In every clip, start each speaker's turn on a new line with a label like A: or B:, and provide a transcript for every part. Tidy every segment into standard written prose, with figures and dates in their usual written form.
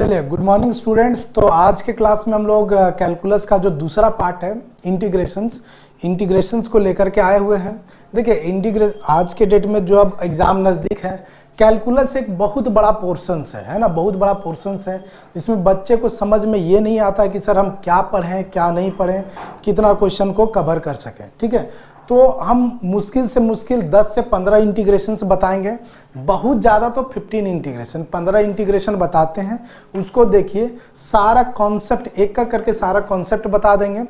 A: चलिए, good morning students. तो आज के क्लास में हम लोग कैलकुलस का जो दूसरा पार्ट है इंटीग्रेशंस को लेकर के आए हुए हैं। देखिए, आज के डेट में जो अब एग्जाम नज़दीक है, कैलकुलस एक बहुत बड़ा पोर्शंस है ना, बहुत बड़ा पोर्शंस है जिसमें बच्चे को समझ में ये नहीं आता कि सर हम क्या पढ़ें क्या नहीं पढ़ें, कितना क्वेश्चन को कवर कर सकें। ठीक है, तो हम मुश्किल से मुश्किल 10 से 15 इंटीग्रेशंस बताएंगे, बहुत ज़्यादा तो 15 इंटीग्रेशन, 15 इंटीग्रेशन बताते हैं। उसको देखिए, सारा कॉन्सेप्ट एक का करके सारा कॉन्सेप्ट बता देंगे।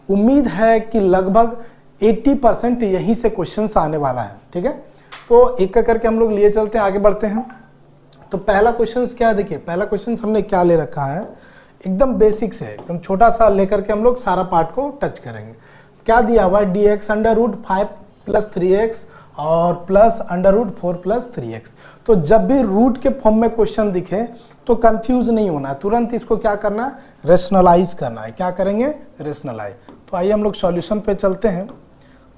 A: उम्मीद है कि लगभग 80% यहीं से क्वेश्चंस आने वाला है। ठीक है, तो एक का करके हम लोग लिए चलते हैं, आगे बढ़ते हैं। तो पहला क्वेश्चन क्या है, देखिए पहला क्वेश्चन हमने क्या ले रखा है, एकदम बेसिक से एकदम छोटा सा लेकर के हम लोग सारा पार्ट को टच करेंगे। क्या दिया हुआ है, dx under root 5 plus 3x और plus under root 4 plus 3x। तो जब भी रूट के फॉर्म में क्वेश्चन दिखे तो कंफ्यूज नहीं होना है, तुरंत इसको क्या करना है, रेशनलाइज करना है। क्या करेंगे, रेशनलाइज। तो आइए हम लोग सॉल्यूशन पे चलते हैं।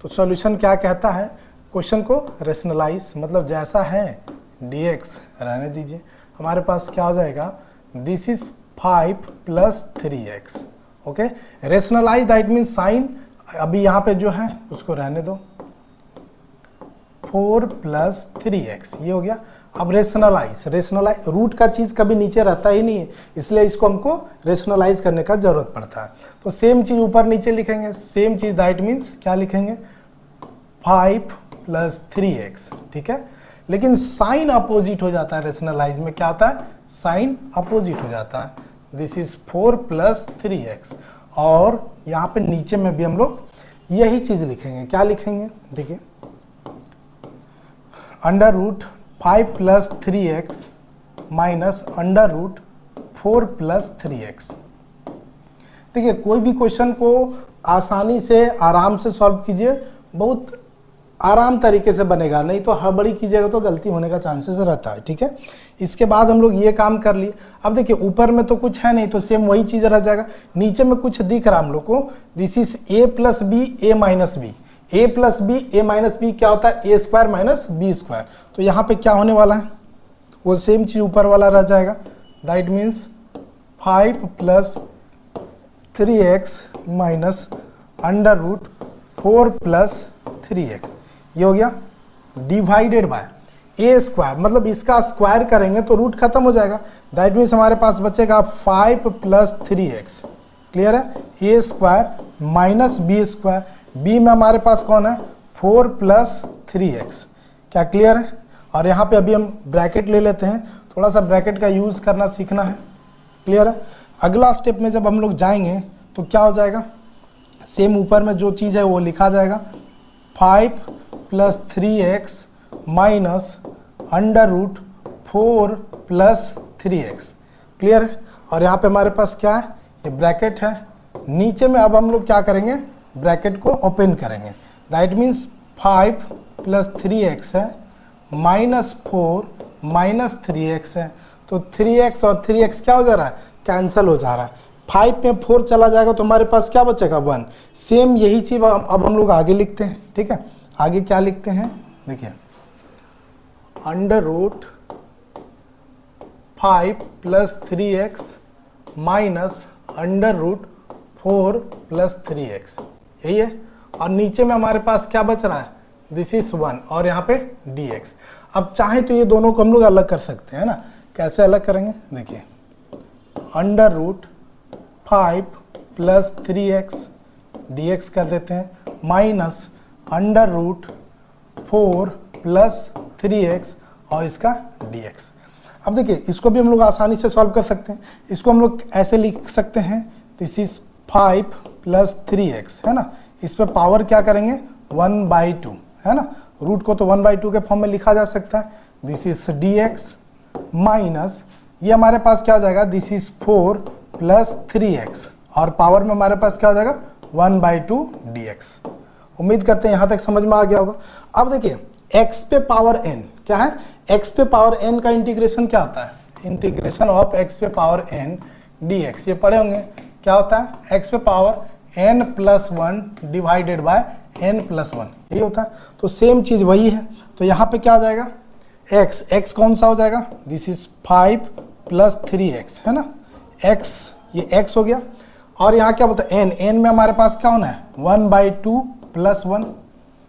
A: तो सॉल्यूशन क्या कहता है, क्वेश्चन को रेशनलाइज मतलब जैसा है dx रहने दीजिए, हमारे पास क्या हो जाएगा, this is 5 plus 3x। Okay, rationalise that mean sign अभी यहाँ पे जो है उसको रहने दो, 4 प्लस 3x ये हो गया। अब रेशनलाइज रूट का चीज़ कभी नीचे रहता ही नहीं है, इसलिए इसको हमको रेशनलाइज करने का जरूरत पड़ता है। तो सेम चीज़ ऊपर नीचे लिखेंगे, सेम चीज़ दैट मीन्स क्या लिखेंगे, 5 प्लस 3x। ठीक है, लेकिन साइन अपोजिट हो जाता है, रेशनलाइज में क्या होता है, साइन अपोजिट हो जाता है। दिस इज 4 प्लस 3x और यहाँ पे नीचे में भी हम लोग यही चीज़ लिखेंगे। क्या लिखेंगे, देखिए under root 5 plus 3x minus under root 4 plus 3x। देखिए, कोई भी क्वेश्चन को आसानी से आराम से सॉल्व कीजिए, बहुत आराम तरीके से बनेगा, नहीं तो हड़बड़ी कीजिएगा तो गलती होने का चांसेस रहता है। ठीक है, इसके बाद हम लोग ये काम कर लिए। अब देखिए, ऊपर में तो कुछ है नहीं तो सेम वही चीज़ रह जाएगा, नीचे में कुछ दिख रहा हम लोग को, this is a plus B A minus B. A plus B A minus B क्या होता है, A square minus B square. तो यहाँ पे क्या होने वाला है, वो सेम चीज़ ऊपर वाला रह जाएगा, that means 5 plus 3x minus under root 4 plus 3x। ये हो गया डिवाइडेड बाय ए स्क्वायर, मतलब इसका स्क्वायर करेंगे तो रूट खत्म हो जाएगा, दैट मीन्स हमारे पास बचेगा 5 प्लस 3x। क्लियर है, A square minus B square, B में हमारे पास कौन है, 4 प्लस 3x। क्या क्लियर है, और यहाँ पे अभी हम ब्रैकेट ले लेते हैं, थोड़ा सा ब्रैकेट का यूज़ करना सीखना है। क्लियर है, अगला स्टेप में जब हम लोग जाएंगे तो क्या हो जाएगा, सेम ऊपर में जो चीज़ है वो लिखा जाएगा, 5 plus 3x minus under root 4 plus 3x। Clear है, और यहाँ पे हमारे पास क्या है, ये ब्रैकेट है, नीचे में अब हम लोग क्या करेंगे, ब्रैकेट को ओपन करेंगे, दैट मीन्स 5 प्लस 3x है माइनस 4 माइनस 3x है। तो 3x और 3x क्या हो जा रहा है, कैंसिल हो जा रहा है, 5 में 4 चला जाएगा तो हमारे पास क्या बचेगा, 1। सेम यही चीज़ अब हम लोग आगे लिखते हैं। ठीक है, आगे क्या लिखते हैं, देखिए under root 5 plus 3x minus under root 4 plus 3x, यही है। और नीचे में हमारे पास क्या बच रहा है, दिस इज 1 और यहाँ पे dx। अब चाहे तो ये दोनों को हम लोग अलग कर सकते हैं ना, कैसे अलग करेंगे, देखिए under root 5 plus 3x dx कर देते हैं minus under root 4 plus 3x और इसका dx। अब देखिए, इसको भी हम लोग आसानी से सॉल्व कर सकते हैं, इसको हम लोग ऐसे लिख सकते हैं, दिस इज 5 प्लस 3x है ना, इस पर पावर क्या करेंगे, 1/2 है ना, रूट को तो 1/2 के फॉर्म में लिखा जा सकता है, दिस इज dx माइनस ये हमारे पास क्या हो जाएगा, दिस इज 4 प्लस 3x और पावर में हमारे पास क्या हो जाएगा, 1/2 dx। उम्मीद करते हैं यहाँ तक समझ में आ गया होगा। अब देखिए, x पे पावर n क्या है, x पे पावर n का इंटीग्रेशन क्या होता है, इंटीग्रेशन ऑफ x पे पावर n dx, ये पढ़े होंगे, क्या होता है, x पे power n plus 1 divided by n plus 1, यही होता है। तो सेम चीज़ वही है, तो यहाँ पे क्या आ जाएगा, x कौन सा हो जाएगा, दिस इज 5 प्लस 3x है ना, x ये x हो गया, और यहाँ क्या बोलते हैं n में हमारे पास क्या होना है 1/2 प्लस 1।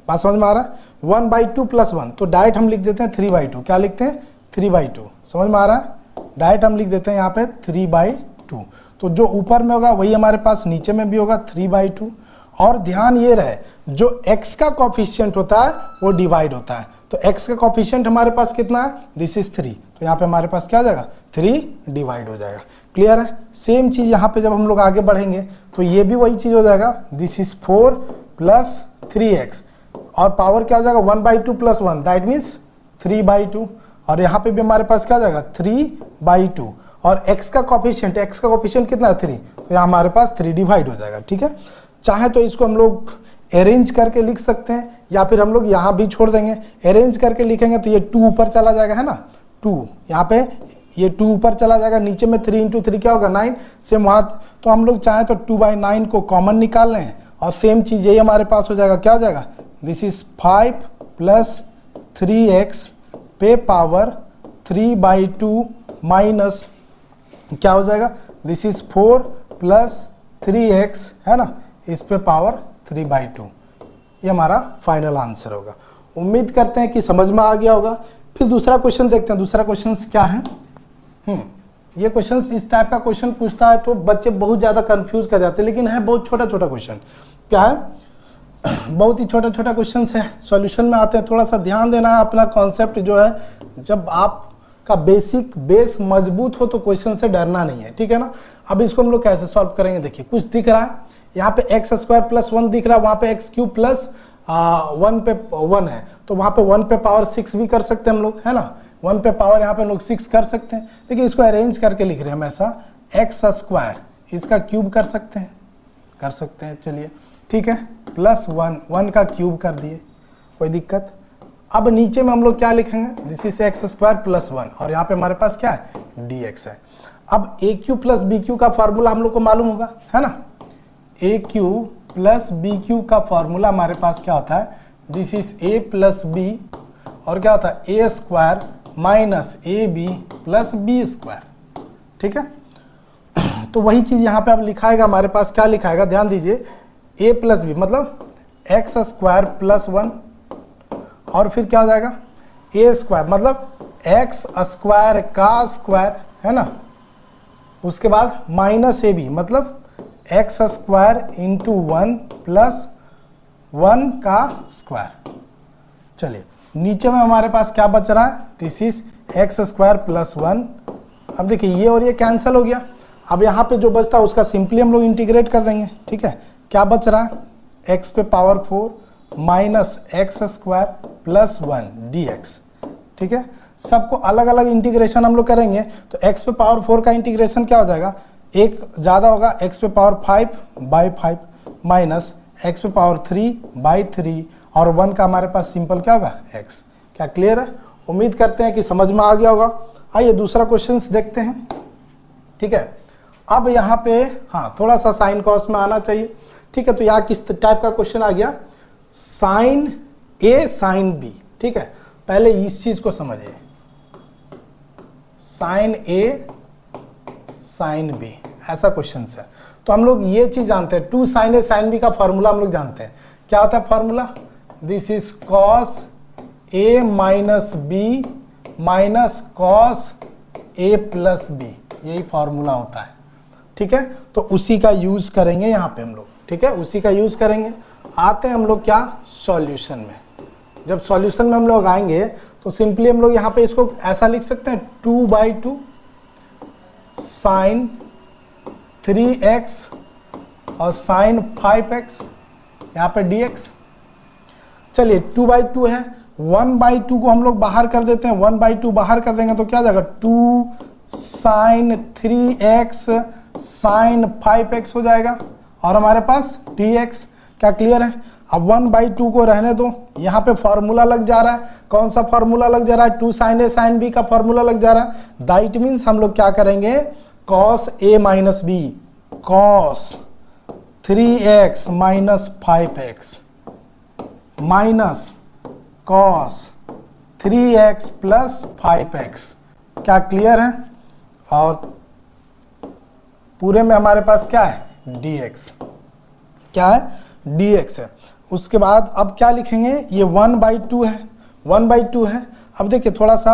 A: बात समझ में आ रहा है, 1/2 प्लस 1, तो डायरेक्ट हम लिख देते हैं 3/2। क्या लिखते हैं 3/2, समझ में आ रहा है, डायरेक्ट हम लिख देते हैं यहाँ पे 3/2। तो जो ऊपर में होगा वही हमारे पास नीचे में भी होगा 3/2। और ध्यान ये रहे, जो x का कोफिशिएंट होता है वो डिवाइड होता है, तो x का कोफिशिएंट हमारे पास कितना है, दिस इज 3, तो यहाँ पे हमारे पास क्या आ जाएगा 3 डिवाइड हो जाएगा। क्लियर है, सेम चीज यहाँ पे जब हम लोग आगे बढ़ेंगे तो ये भी वही चीज हो जाएगा, दिस इज 4 प्लस 3x, और पावर क्या हो जाएगा 1/2 प्लस 1, दैट मीन्स 3/2, और यहाँ पे भी हमारे पास क्या आ जाएगा 3/2, और x का कोफिशिएंट कितना है 3, तो यहाँ हमारे पास 3 डिवाइड हो जाएगा। ठीक है, चाहे तो इसको हम लोग अरेंज करके लिख सकते हैं, या फिर हम लोग यहाँ भी छोड़ देंगे। अरेंज करके लिखेंगे तो ये 2 ऊपर चला जाएगा, है ना 2, यहाँ पे ये 2 ऊपर चला जाएगा, नीचे में 3 × 3 क्या होगा 9, सेम वहाँ, तो हम लोग चाहें तो 2/9 को कॉमन निकाल लें, और सेम चीज़ यही हमारे पास हो जाएगा, क्या हो जाएगा, दिस इज 5 प्लस 3x पे पावर 3/2 माइनस क्या हो जाएगा, दिस इज 4 प्लस 3x है ना, इस पे पावर 3/2। ये हमारा फाइनल आंसर होगा। उम्मीद करते हैं कि समझ में आ गया होगा। फिर दूसरा क्वेश्चन देखते हैं, दूसरा क्वेश्चन क्या है। ये क्वेश्चन इस टाइप का क्वेश्चन पूछता है तो बच्चे बहुत ज़्यादा कंफ्यूज कर जाते हैं, लेकिन है बहुत छोटा छोटा क्वेश्चन। क्या है, बहुत ही छोटा छोटा क्वेश्चन है, सॉल्यूशन में आते हैं, थोड़ा सा ध्यान देना है। अपना कॉन्सेप्ट जो है, जब आपका बेस मजबूत हो तो क्वेश्चन से डरना नहीं है, ठीक है ना। अब इसको हम लोग कैसे सॉल्व करेंगे, देखिए कुछ दिख रहा है यहाँ पे x² प्लस 1 दिख रहा है, वहाँ पे x³ प्लस 1 पे 1 है, तो वहाँ पे 1 पे पावर 6 भी कर सकते हैं हम लोग, है ना, 1 पे पावर यहाँ पे हम लोग 6 कर सकते हैं। देखिए इसको अरेंज करके लिख रहे हैं हम ऐसा, x² इसका क्यूब कर सकते हैं, चलिए ठीक है, प्लस 1 का क्यूब कर दिए, कोई दिक्कत। अब नीचे में हम लोग क्या लिखेंगे, दिस इज x² प्लस 1, और यहाँ पे हमारे पास क्या है dx है। अब AQ प्लस BQ का फॉर्मूला हम लोग को मालूम होगा, है ना, AQ प्लस BQ का फॉर्मूला हमारे पास क्या होता है, this is A plus B, और क्या होता है A² minus AB plus B², ठीक है। तो वही चीज यहाँ पे अब लिखाएगा, हमारे पास क्या लिखाएगा, ध्यान दीजिए, A प्लस B मतलब x² प्लस 1, और फिर क्या हो जाएगा A² मतलब x² का स्क्वायर, है ना, उसके बाद माइनस AB मतलब x² इंटू 1 प्लस 1 का स्क्वायर। चलिए नीचे में हमारे पास क्या बच रहा है, दिस इज x² प्लस 1। अब देखिए ये और ये कैंसिल हो गया, अब यहाँ पे जो बचता है उसका सिंपली हम लोग इंटीग्रेट कर देंगे, ठीक है। क्या बच रहा है, x पे power 4 minus x² plus 1 dx, ठीक है। सबको अलग अलग इंटीग्रेशन हम लोग करेंगे, तो x पे पावर 4 का इंटीग्रेशन क्या हो जाएगा, एक ज़्यादा होगा, x पे पावर 5/5 माइनस x पे पावर 3/3, और 1 का हमारे पास सिंपल क्या होगा x। क्या क्लियर है, उम्मीद करते हैं कि समझ में आ गया होगा। आइए दूसरा क्वेश्चन देखते हैं, ठीक है। अब यहाँ पे हाँ थोड़ा सा साइन कॉस में आना चाहिए, ठीक है। तो यहाँ किस टाइप का क्वेश्चन आ गया, साइन A साइन B, ठीक है। पहले इस चीज को समझिए, साइन A साइन B ऐसा क्वेश्चन है। तो हम लोग ये चीज जानते हैं, 2 साइन A साइन B का फॉर्मूला हम लोग जानते हैं। क्या होता है formula, this is cos A minus B minus cos A plus B, यही फॉर्मूला होता है, ठीक है। तो उसी का यूज करेंगे यहाँ पे हम लोग, ठीक है, उसी का यूज करेंगे। आते हैं हम लोग क्या सॉल्यूशन में। जब सॉल्यूशन में हम लोग आएंगे तो सिंपली हम लोग यहाँ पे इसको ऐसा लिख सकते हैं, 2/2 साइन 3x और साइन 5x यहाँ पे dx। चलिए 2/2 है, 1/2 को हम लोग बाहर कर देते हैं, 1/2 बाहर कर देंगे तो क्या आ जाएगा 2 साइन 3x साइन 5x हो जाएगा, और हमारे पास dx। क्या क्लियर है, अब 1/2 को रहने दो, यहाँ पे फॉर्मूला लग जा रहा है, कौन सा फॉर्मूला लग जा रहा है, 2 साइन A साइन B का फॉर्मूला लग जा रहा है। दैट मीन्स हम लोग क्या करेंगे, cos A minus B cos 3x minus 5x minus cos 3x plus 5x। क्या क्लियर है, और पूरे में हमारे पास क्या है, dx, क्या है, dx है। उसके बाद अब क्या लिखेंगे, ये 1/2 है, 1/2 है। अब देखिए थोड़ा सा,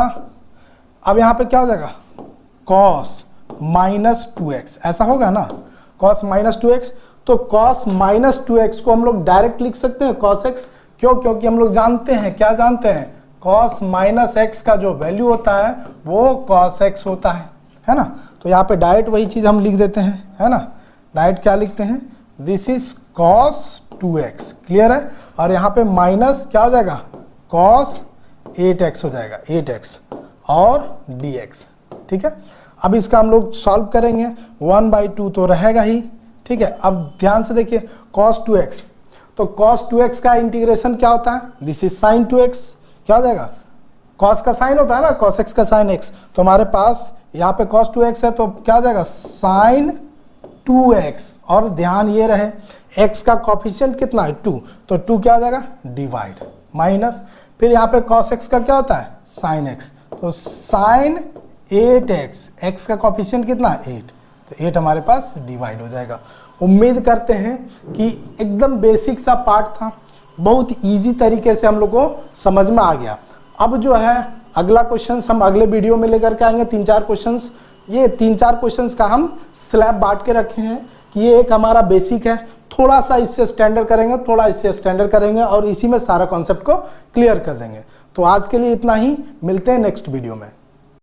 A: अब यहाँ पे क्या हो जाएगा, cos -2x, ऐसा होगा ना, cos -2x। तो cos -2x को हम लोग डायरेक्ट लिख सकते हैं cos x, क्यों, क्योंकि हम लोग जानते हैं, क्या जानते हैं, cos -x का जो वैल्यू होता है वो cos x होता है ना। तो यहाँ पे डायरेक्ट वही चीज़ हम लिख देते हैं, है ना, डायरेक्ट क्या लिखते हैं, this is cos 2x, clear है। और यहाँ पे माइनस क्या हो जाएगा, cos 8x हो जाएगा, 8x और dx, ठीक है। अब इसका हम लोग सॉल्व करेंगे, 1/2 तो रहेगा ही, ठीक है। अब ध्यान से देखिए cos 2x, तो cos 2x का इंटीग्रेशन क्या होता है, दिस इज sin 2x, क्या हो जाएगा, cos का साइन होता है ना, cos x का sin x, तो हमारे पास यहाँ पे cos 2x है तो क्या हो जाएगा, sin 2x। और ध्यान ये रहे x का कोफिशिएंट कितना है, 2, तो 2 क्या हो जाएगा, डिवाइड, माइनस, फिर यहाँ पे cos x का क्या होता है, sin x, तो sin 8x, x का कोफिशिएंट कितना है, 8, तो 8 हमारे पास डिवाइड हो जाएगा। उम्मीद करते हैं कि एकदम बेसिक सा पार्ट था, बहुत इजी तरीके से हम लोग को समझ में आ गया। अब जो है अगला क्वेश्चंस हम अगले वीडियो में लेकर के आएंगे, 3-4 क्वेश्चंस, ये 3-4 क्वेश्चंस का हम स्लैब बांट के रखे हैं कि ये एक हमारा बेसिक है, थोड़ा सा इससे स्टैंडर्ड करेंगे, थोड़ा इससे स्टैंडर्ड करेंगे और इसी में सारा कॉन्सेप्ट को क्लियर कर देंगे। तो आज के लिए इतना ही, मिलते हैं नेक्स्ट वीडियो में।